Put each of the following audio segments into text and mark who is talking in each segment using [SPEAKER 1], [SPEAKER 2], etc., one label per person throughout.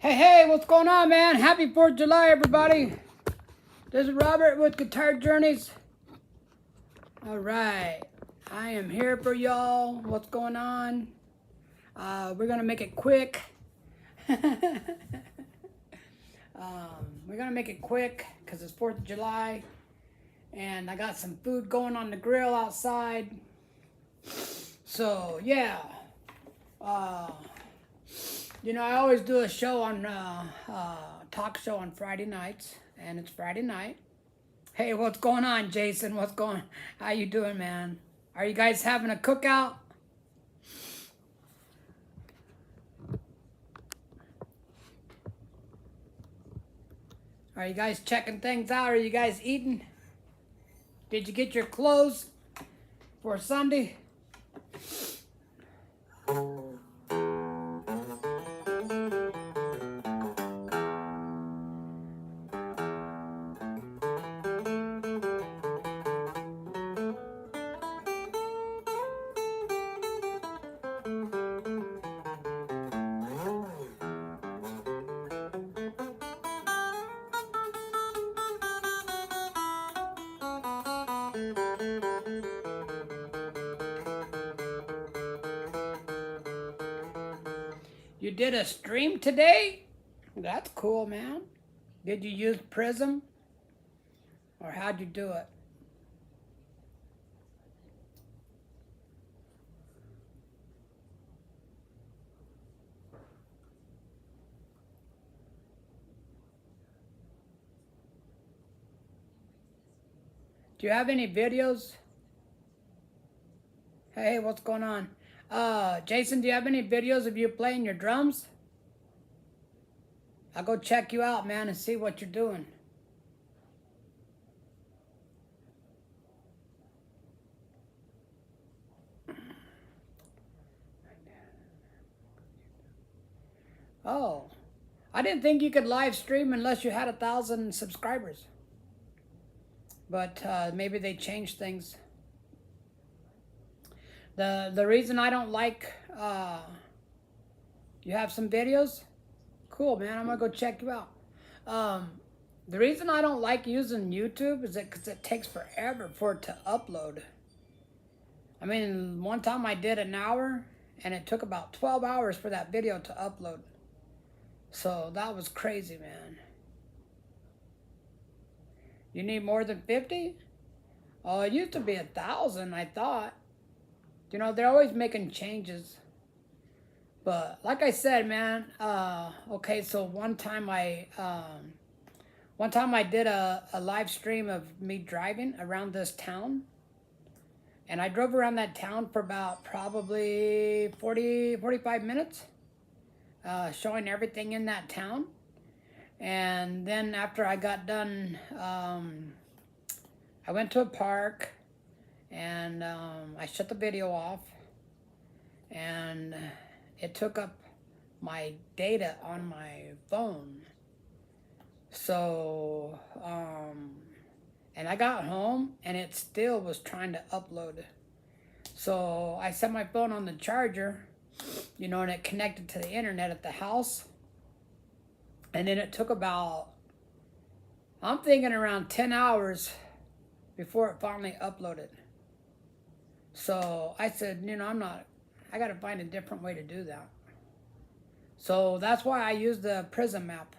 [SPEAKER 1] Hey, what's going on, man? Happy 4th of July, everybody. This is Robert with Guitar Journeys. All right, I am here for y'all. What's going on? We're going to make it quick. We're going to make it quick because it's 4th of July. And I got some food going on the grill outside. So, yeah. You know, I always do a show on, talk show on Friday nights, and it's Friday night. Hey, what's going on, Jason? How you doing, man? Are you guys having a cookout? Are you guys checking things out? Are you guys eating? Did you get your clothes for Sunday? You did a stream today? That's cool, man. Did you use Prism? Or how'd you do it? Do you have any videos? Hey, what's going on? Jason, do you have any videos of you playing your drums? I'll go check you out, man, and see what you're doing. Oh, I didn't think you could live stream unless you had 1,000 subscribers. But maybe they changed things. The reason I don't like, you have some videos? Cool, man, I'm gonna go check you out. The reason I don't like using YouTube is because it takes forever for it to upload. I mean, one time I did an hour, and it took about 12 hours for that video to upload. So that was crazy, man. You need more than 50? Oh, it used to be 1,000, I thought. You know, they're always making changes. But like I said, man, okay, so one time I did a live stream of me driving around this town. And I drove around that town for about probably 45 minutes, showing everything in that town. And then after I got done, I went to a park, and I shut the video off, and it took up my data on my phone. So, and I got home, and it still was trying to upload. So I set my phone on the charger, you know, and it connected to the internet at the house. And then it took about, I'm thinking around 10 hours before it finally uploaded. So I said, you know, I got to find a different way to do that. So that's why I use the Prism app,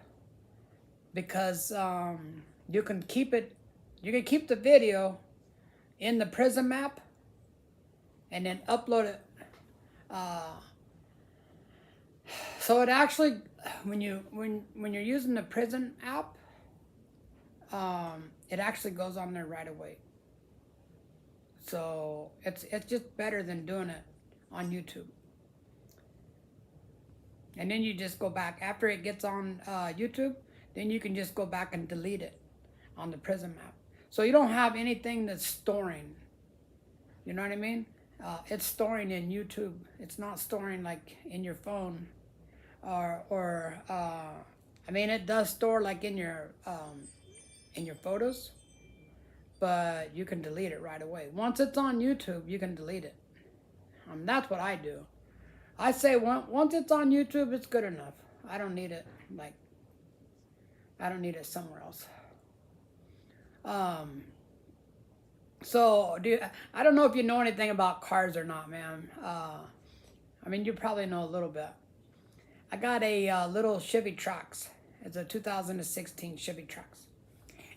[SPEAKER 1] because you can keep the video in the Prism app and then upload it. So it actually, when you're using the Prism app, it actually goes on there right away. So it's just better than doing it on YouTube. And then you just go back after it gets on YouTube. Then you can just go back and delete it on the Prism app. So you don't have anything that's storing. You know what I mean? It's storing in YouTube. It's not storing like in your phone, or I mean, it does store like in your photos, but you can delete it right away. Once it's on YouTube, you can delete it. That's what I do. I say once it's on YouTube, it's good enough. I don't need it. Like, I don't need it somewhere else. So, I don't know if you know anything about cars or not, man. I mean, you probably know a little bit. I got a little Chevy Trax. It's a 2016 Chevy Trax.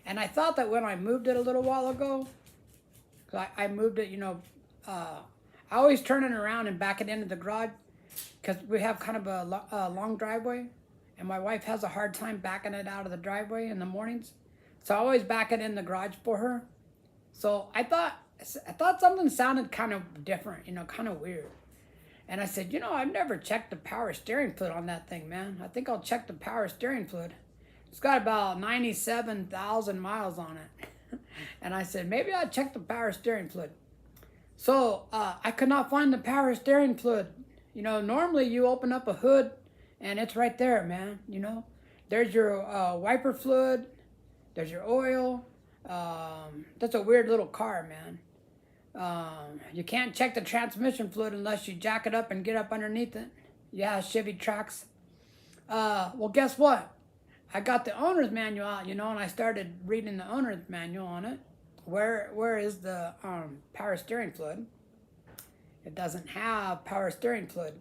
[SPEAKER 1] And I thought that when I moved it a little while ago, 'cause I moved it, I always turn it around and back it into the garage because we have kind of a long driveway, and my wife has a hard time backing it out of the driveway in the mornings. So I always back it in the garage for her. So I thought something sounded kind of different, kind of weird. And I said, I've never checked the power steering fluid on that thing, man. I think I'll check the power steering fluid. It's got about 97,000 miles on it. And I said, maybe I'll check the power steering fluid. So I could not find the power steering fluid. Normally you open up a hood and it's right there, man. There's your wiper fluid. There's your oil. That's a weird little car, man. You can't check the transmission fluid unless you jack it up and get up underneath it. Yeah, Chevy Trax. Well, guess what? I got the owner's manual out, and I started reading the owner's manual on it. Where is the power steering fluid? It doesn't have power steering fluid.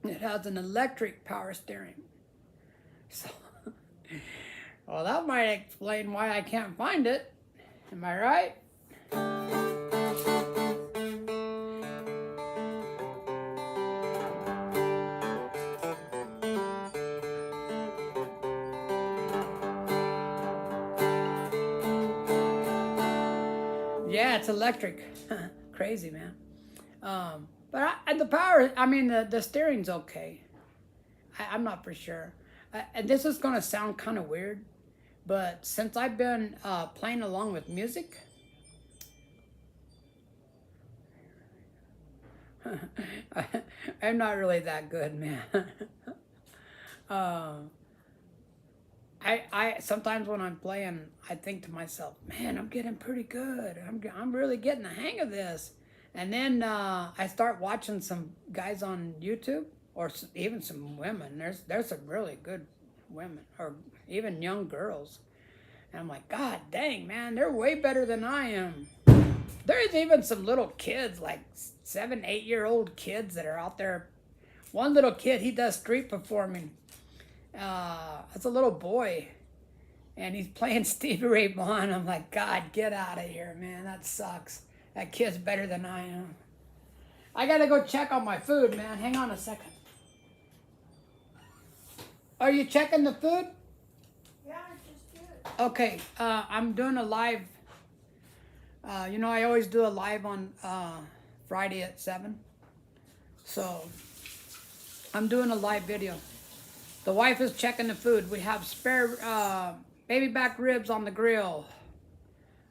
[SPEAKER 1] It has an electric power steering. So, well, that might explain why I can't find it. Am I right? Yeah, it's electric. Crazy, man. But the power, I mean, the steering's okay. I'm not for sure. And this is going to sound kind of weird, but since I've been playing along with music, I'm not really that good, man. I sometimes when I'm playing, I think to myself, man, I'm getting pretty good. I'm really getting the hang of this. And then I start watching some guys on YouTube, or even some women. There's some really good women, or even young girls. And I'm like, God dang, man, they're way better than I am. There's even some little kids, like 7, 8-year-old kids that are out there. One little kid, he does street performing. It's a little boy, and he's playing Stevie Ray Vaughan. I'm like, God, get out of here, man. That sucks. That kid's better than I am. I gotta go check on my food, man. Hang on a second. Are you checking the food?
[SPEAKER 2] Yeah, I just did.
[SPEAKER 1] Okay, I'm doing a live. I always do a live on Friday at 7. So I'm doing a live video. The wife is checking the food. We have spare baby back ribs on the grill.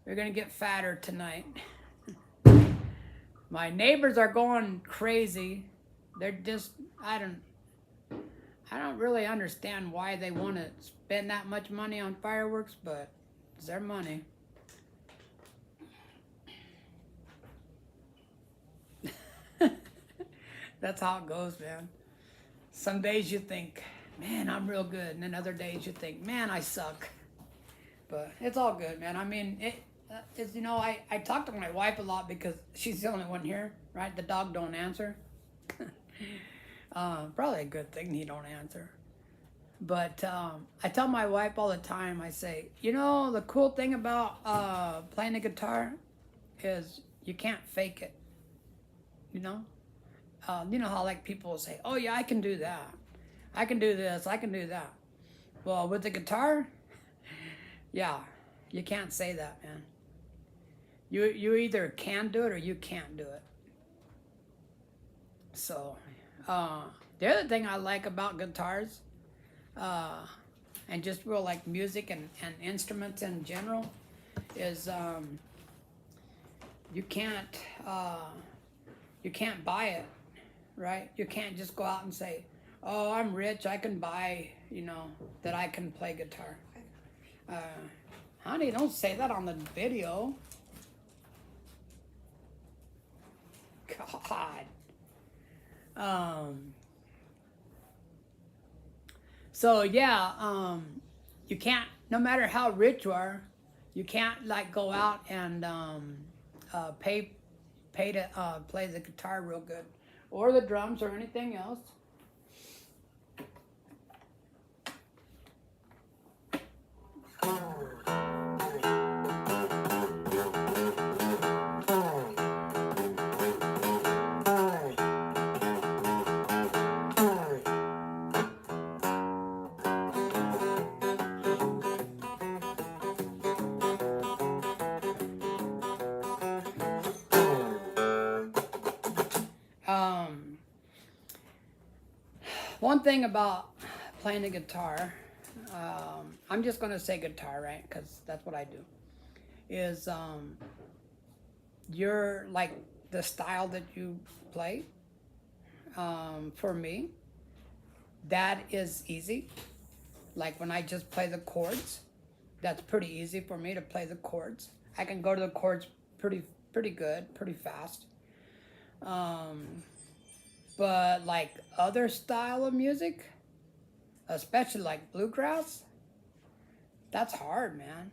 [SPEAKER 1] We're gonna get fatter tonight. My neighbors are going crazy. They're just, I don't really understand why they want to spend that much money on fireworks, but it's their money. That's how it goes, man. Some days you think, man, I'm real good. And then other days you think, man, I suck. But it's all good, man. I mean, it's, I talk to my wife a lot because she's the only one here, right? The dog don't answer. Probably a good thing he don't answer. But I tell my wife all the time, I say, the cool thing about playing the guitar is you can't fake it, you know how like people say, oh yeah, I can do that. I can do this, I can do that. Well, with the guitar, yeah, you can't say that, man. You either can do it or you can't do it. So, the other thing I like about guitars, and just real like music and instruments in general, is you can't buy it, right? You can't just go out and say, oh, I'm rich, I can buy, that I can play guitar. Honey, don't say that on the video. God. So yeah, you can't. No matter how rich you are, you can't like go out and pay to play the guitar real good, or the drums or anything else. Um, One thing about playing the guitar, I'm just gonna say guitar, right? Because that's what I do. Is you're like the style that you play. For me, that is easy. Like when I just play the chords, that's pretty easy for me to play the chords. I can go to the chords pretty good, pretty fast. Um, but like other style of music, especially like bluegrass, that's hard, man.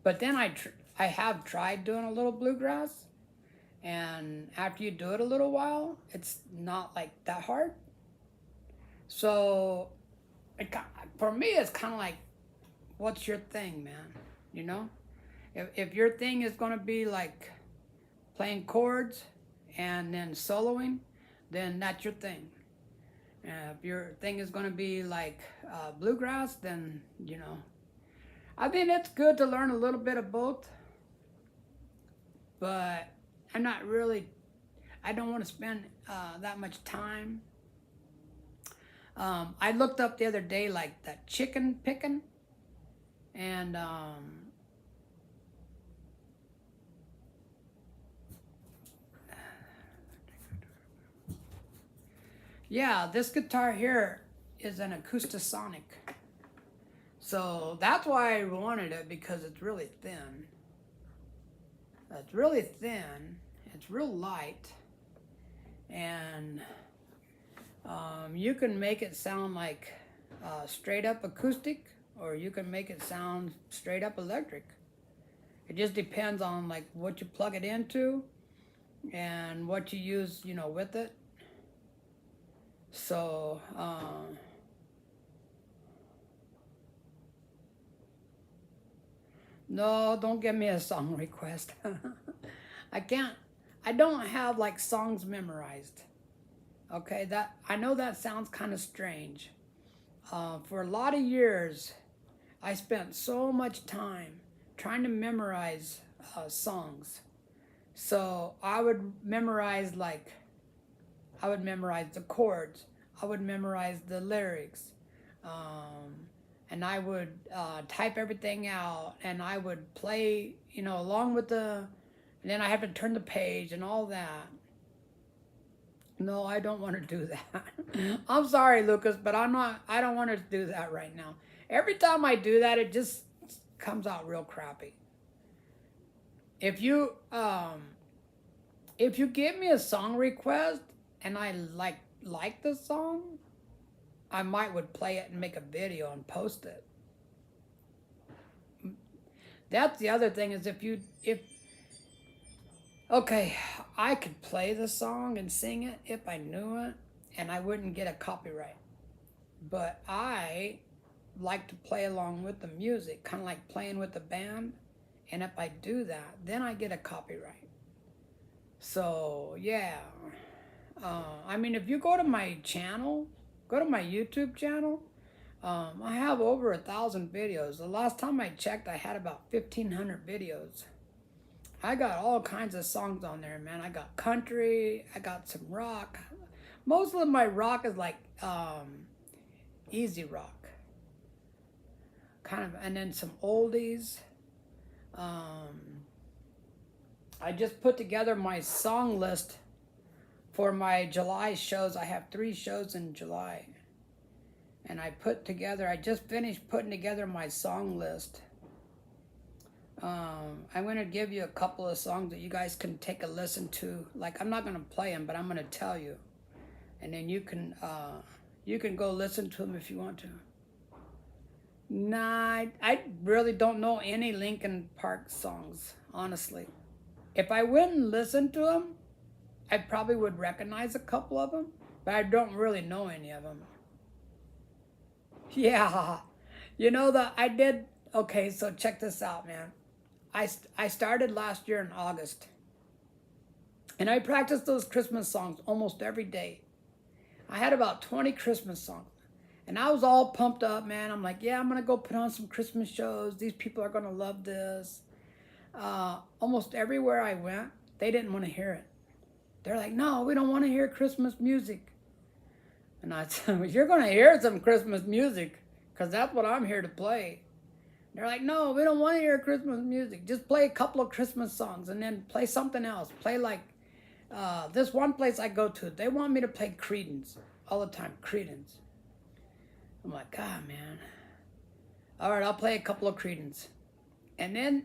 [SPEAKER 1] But then I have tried doing a little bluegrass, and after you do it a little while, it's not like that hard. So for me, it's kind of like, what's your thing, man? You know, if your thing is gonna be like playing chords and then soloing, then that's your thing. If your thing is gonna be like bluegrass, then you know. I think it's good to learn a little bit of both, but I'm not really. I don't want to spend that much time. I looked up the other day like that chicken picking, and yeah, this guitar here is an Acoustasonic. So that's why I wanted it, because it's really thin. It's really thin. It's real light. And you can make it sound like straight up acoustic, or you can make it sound straight up electric. It just depends on like what you plug it into and what you use, you know, with it. So no, don't give me a song request. I can't. I don't have like songs memorized. Okay, that I know that sounds kind of strange. For a lot of years, I spent so much time trying to memorize songs. So I would memorize like, I would memorize the chords. I would memorize the lyrics. And I would type everything out, and I would play, you know, along with and then I have to turn the page and all that. No, I don't want to do that. I'm sorry, Lucas, but I don't want to do that right now. Every time I do that, it just comes out real crappy. If you give me a song request and I like the song, I would play it and make a video and post it. That's the other thing, is okay, I could play the song and sing it if I knew it, and I wouldn't get a copyright. But I like to play along with the music, kind of like playing with the band. And if I do that, then I get a copyright. So yeah, I mean, if you go to my channel, go to my YouTube channel, I have over 1,000 videos. The last time I checked, I had about 1,500 videos. I got all kinds of songs on there, man. I got country, I got some rock. Most of my rock is like easy rock, kind of, and then some oldies. I just put together my song list for my July shows. I have 3 shows in July. And I just finished putting together my song list. I'm going to give you a couple of songs that you guys can take a listen to. Like, I'm not going to play them, but I'm going to tell you. And then you can You can go listen to them if you want to. Nah, I really don't know any Linkin Park songs, honestly. If I went and listened to them, I probably would recognize a couple of them, but I don't really know any of them. Yeah, you know I did. Okay, so check this out, man. I started last year in August, and I practiced those Christmas songs almost every day. I had about 20 Christmas songs. And I was all pumped up, man. I'm like, yeah, I'm going to go put on some Christmas shows. These people are going to love this. Almost everywhere I went, they didn't want to hear it. They're like, no, we don't want to hear Christmas music. And I said, well, you're going to hear some Christmas music because that's what I'm here to play. They're like, no, we don't want to hear Christmas music. Just play a couple of Christmas songs and then play something else. Play like this one place I go to. They want me to play Creedence all the time, Creedence. I'm like, God, man. All right, I'll play a couple of Creedence. And then,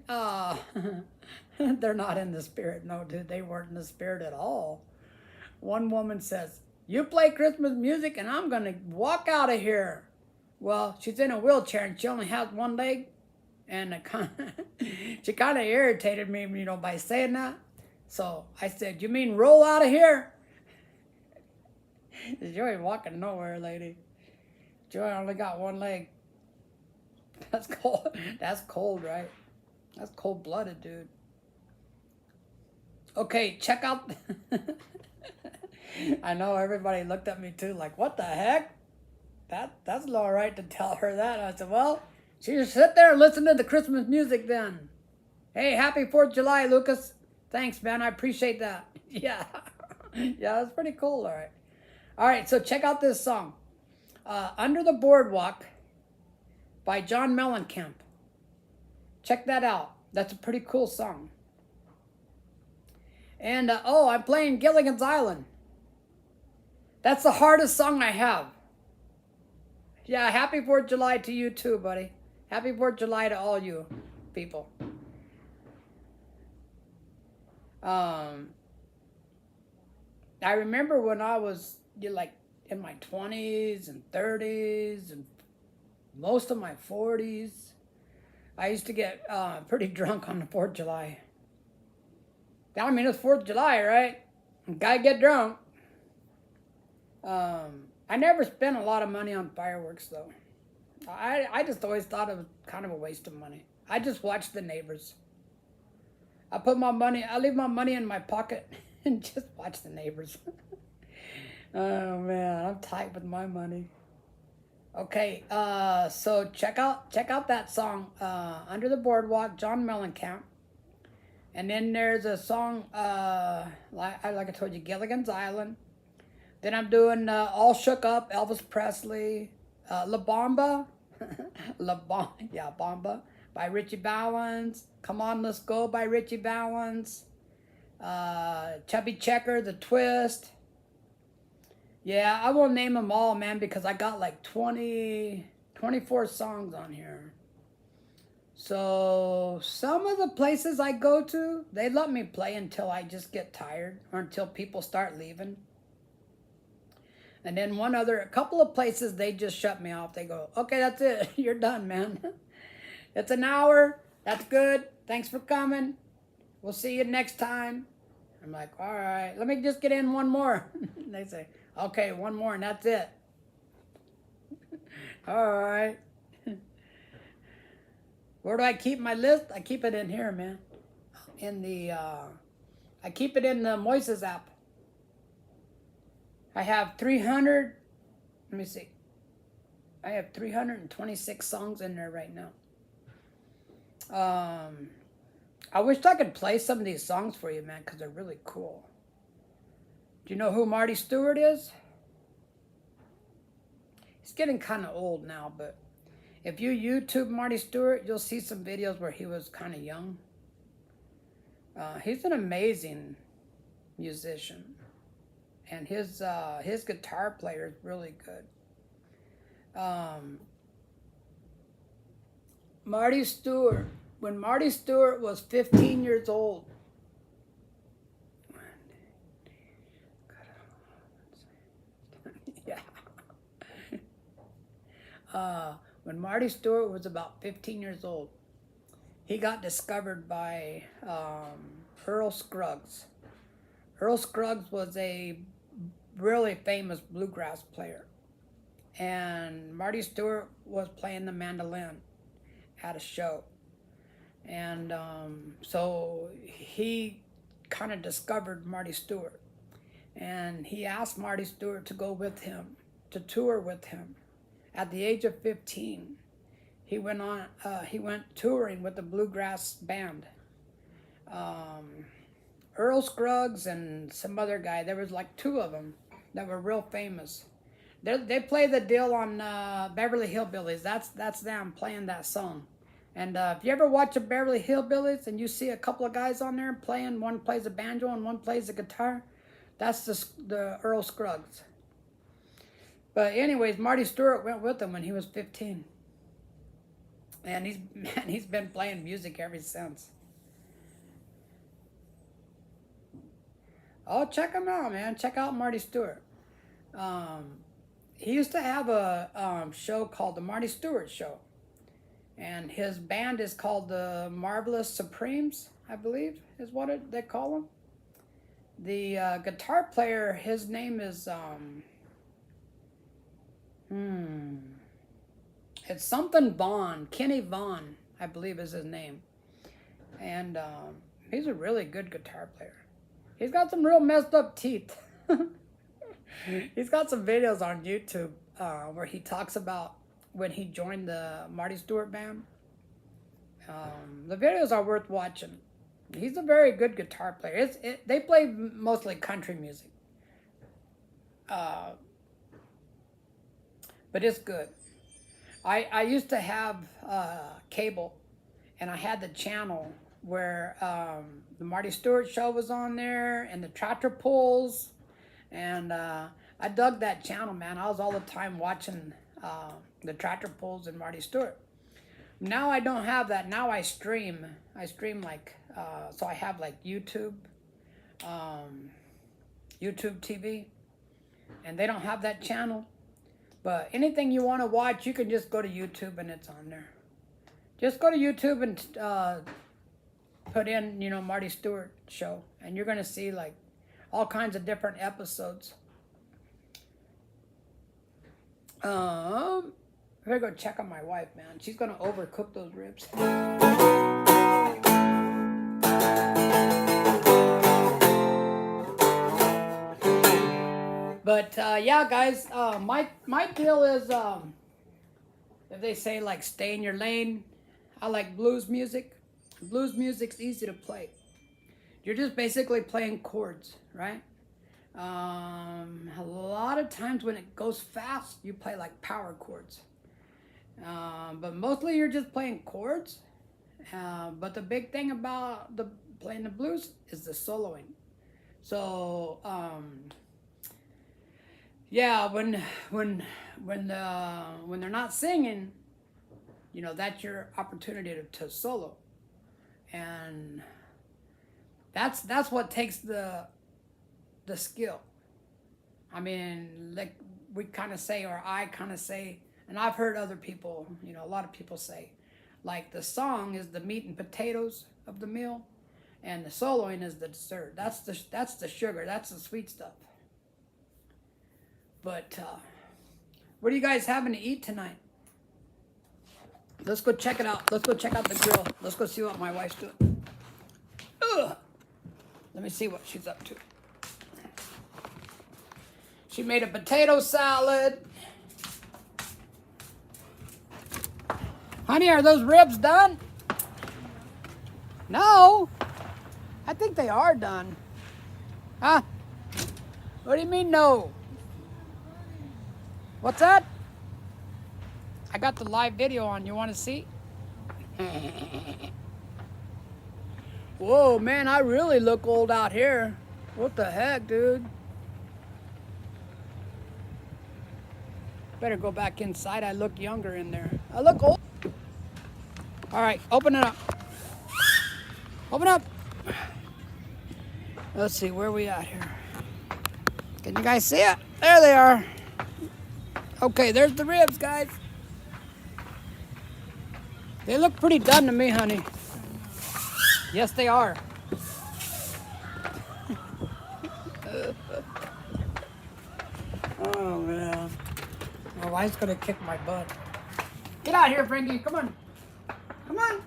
[SPEAKER 1] they're not in the spirit. No, dude, they weren't in the spirit at all. One woman says, you play Christmas music and I'm going to walk out of here. Well, she's in a wheelchair and she only has one leg. And she kind of irritated me, by saying that. So I said, you mean roll out of here? You ain't walking nowhere, lady. Joy only got one leg. That's cold. That's cold, right? That's cold-blooded, dude. Okay, check out. I know everybody looked at me too, like, what the heck? That's not right to tell her that. I said, well, she just sit there and listen to the Christmas music then. Hey, happy 4th of July, Lucas. Thanks, man. I appreciate that. Yeah. Yeah, that's pretty cool, all right. All right, so check out this song. Under the Boardwalk by John Mellencamp. Check that out. That's a pretty cool song. And, I'm playing Gilligan's Island. That's the hardest song I have. Yeah, happy 4th of July to you too, buddy. Happy 4th of July to all you people. I remember when I was in my 20s and 30s and most of my 40s, I used to get pretty drunk on the 4th of July. I mean, it's 4th of July, right? Gotta get drunk. I never spent a lot of money on fireworks, though. I just always thought it was kind of a waste of money. I just watched the neighbors. I leave my money in my pocket and just watch the neighbors. Oh man, I'm tight with my money. Okay, so check out that song, Under the Boardwalk, John Mellencamp. And then there's a song, like I told you, Gilligan's Island. Then I'm doing All Shook Up, Elvis Presley, La Bamba, Bamba, by Richie Valens. Come On, Let's Go by Richie Valens. Chubby Checker, The Twist. Yeah, I won't name them all, man, because I got like 24 songs on here. So some of the places I go to, they let me play until I just get tired or until people start leaving. And then a couple of places, they just shut me off. They go, okay, that's it. You're done, man. It's an hour. That's good. Thanks for coming. We'll see you next time. I'm like, all right, let me just get in one more. They say, okay, one more and that's it. All right. Where do I keep my list? I keep it in here, man. I keep it in the Moises app. I have 300, let me see. I have 326 songs in there right now. I wish I could play some of these songs for you, man, because they're really cool. Do you know who Marty Stewart is? He's getting kind of old now, but if you YouTube Marty Stewart, you'll see some videos where he was kind of young. He's an amazing musician. And his guitar player is really good. Marty Stewart. When Marty Stewart was 15 years old, yeah, when Marty Stewart was about 15 years old, he got discovered by Earl Scruggs. Earl Scruggs was a really famous bluegrass player. And Marty Stewart was playing the mandolin at a show. And so he kind of discovered Marty Stewart. And he asked Marty Stewart to go with him, to tour with him. At the age of 15, he went touring with the bluegrass band. Earl Scruggs and some other guy. There was like two of them that were real famous. They play the deal on Beverly Hillbillies. That's them playing that song. And if you ever watch a Beverly Hillbillies and you see a couple of guys on there playing, one plays a banjo and one plays the guitar, that's the Earl Scruggs. But anyways, Marty Stewart went with him when he was 15. And he's been playing music ever since. Oh, check him out, man. Check out Marty Stewart. He used to have a show called The Marty Stewart Show. And his band is called the Marvelous Supremes, I believe, is what they call them. The guitar player, his name is, it's something Vaughn. Kenny Vaughn, I believe is his name. And he's a really good guitar player. He's got some real messed up teeth. He's got some videos on YouTube where he talks about when he joined the Marty Stewart band. The videos are worth watching. He's a very good guitar player. They play mostly country music. But it's good. I used to have cable, and I had the channel where the Marty Stewart Show was on there, and the Tractor Pulls, and I dug that channel, man. I was all the time watching the Tractor Pulls and Marty Stewart. Now I don't have that. Now I stream. I stream like, so I have like YouTube, YouTube TV, and they don't have that channel. But anything you want to watch, you can just go to YouTube and it's on there. Just go to YouTube and put in, Marty Stewart Show, and you're going to see like all kinds of different episodes. I better go check on my wife, man. She's going to overcook those ribs. But yeah, guys, my deal is, if they say like stay in your lane, I like blues music. Blues music's easy to play. You're just basically playing chords, right? A lot of times when it goes fast, you play like power chords. But mostly you're just playing chords. But the big thing about playing the blues is the soloing. So, yeah, when they're not singing, that's your opportunity to solo. And that's what takes the skill. I mean, like we kind of say, or I kind of say, and I've heard other people, a lot of people say, like the song is the meat and potatoes of the meal, and the soloing is the dessert. That's the sugar. That's the sweet stuff. But what are you guys having to eat tonight? Let's go check it out. Let's go check out the grill. Let's go see what my wife's doing. Ugh. Let me see what she's up to. She made a potato salad. Honey, are those ribs done? No. I think they are done. Huh? What do you mean no? What's that? I got the live video on. You want to see? Whoa, man, I really look old out here. What the heck, dude? Better go back inside. I look younger in there. I look old. All right, open it up. Open up. Let's see, where are we at here? Can you guys see it? There they are. Okay, there's the ribs, guys. They look pretty done to me, honey. Yes, they are. Oh, man. My wife's gonna kick my butt. Get out here, Frankie. Come on. Come on.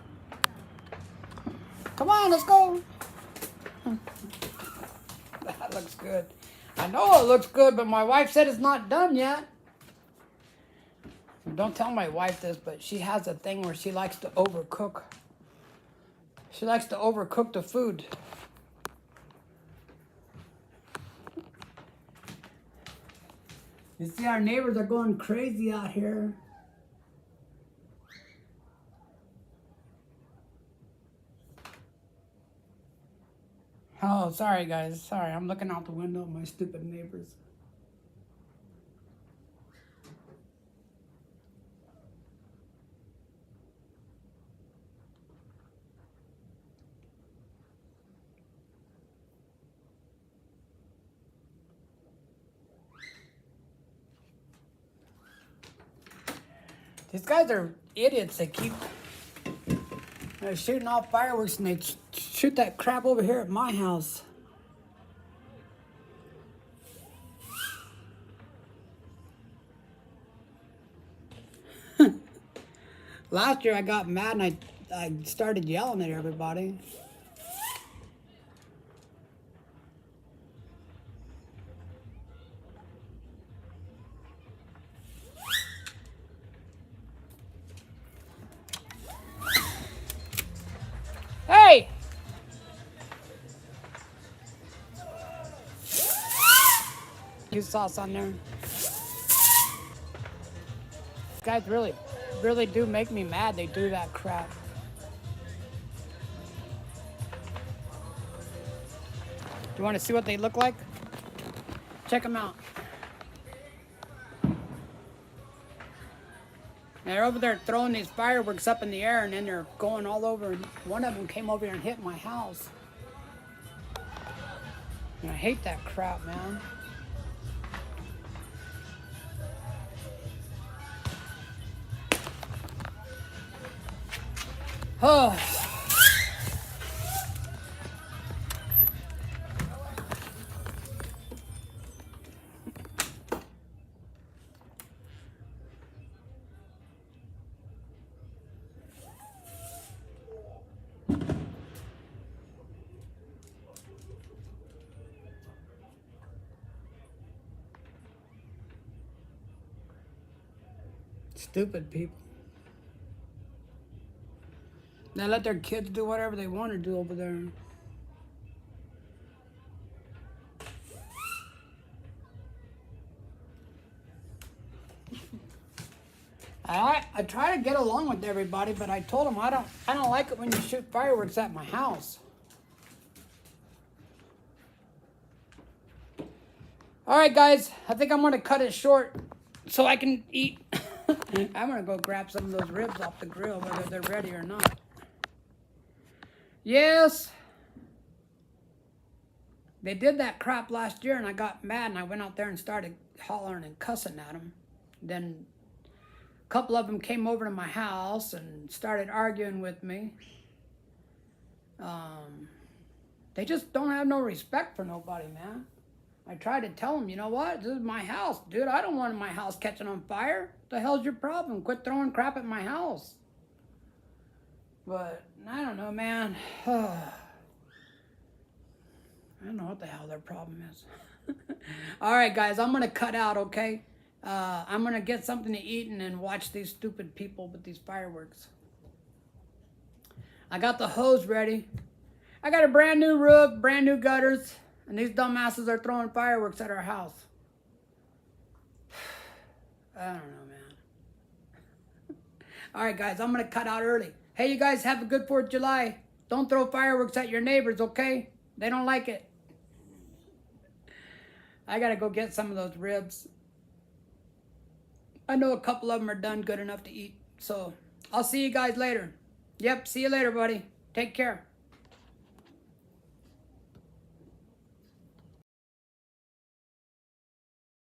[SPEAKER 1] Come on, let's go. That looks good. I know it looks good, but my wife said it's not done yet. Don't tell my wife this, but she has a thing where she likes to overcook. She likes to overcook the food. You see, our neighbors are going crazy out here. Oh, sorry, guys. Sorry, I'm looking out the window at my stupid neighbors. These guys are idiots. They keep shooting off fireworks and they shoot that crap over here at my house. Last year I got mad and I started yelling at everybody. Hey! You saw something there. These guys really do make me mad. They do that crap. Do you want to see what they look like? Check them out. They're over there throwing these fireworks up in the air and then they're going all over. And one of them came over here and hit my house. And I hate that crap, man. Oh. Stupid people. They let their kids do whatever they want to do over there. I try to get along with everybody, but I told them I don't like it when you shoot fireworks at my house. All right, guys, I think I'm gonna cut it short so I can eat. I'm gonna go grab some of those ribs off the grill, whether they're ready or not. Yes, they did that crap last year, and I got mad, and I went out there and started hollering and cussing at them. Then a couple of them came over to my house and started arguing with me. They just don't have no respect for nobody, man. I tried to tell them, you know what? This is my house, dude. I don't want my house catching on fire. What the hell's your problem? Quit throwing crap at my house. But I don't know, man. I don't know what the hell their problem is. All right, guys, I'm going to cut out, okay? I'm going to get something to eat and then watch these stupid people with these fireworks. I got the hose ready. I got a brand new roof, brand new gutters, and these dumbasses are throwing fireworks at our house. I don't know, man. All right, guys, I'm going to cut out early. Hey, you guys, have a good 4th of July. Don't throw fireworks at your neighbors, okay? They don't like it. I got to go get some of those ribs. I know a couple of them are done good enough to eat. So I'll see you guys later. Yep, see you later, buddy. Take care.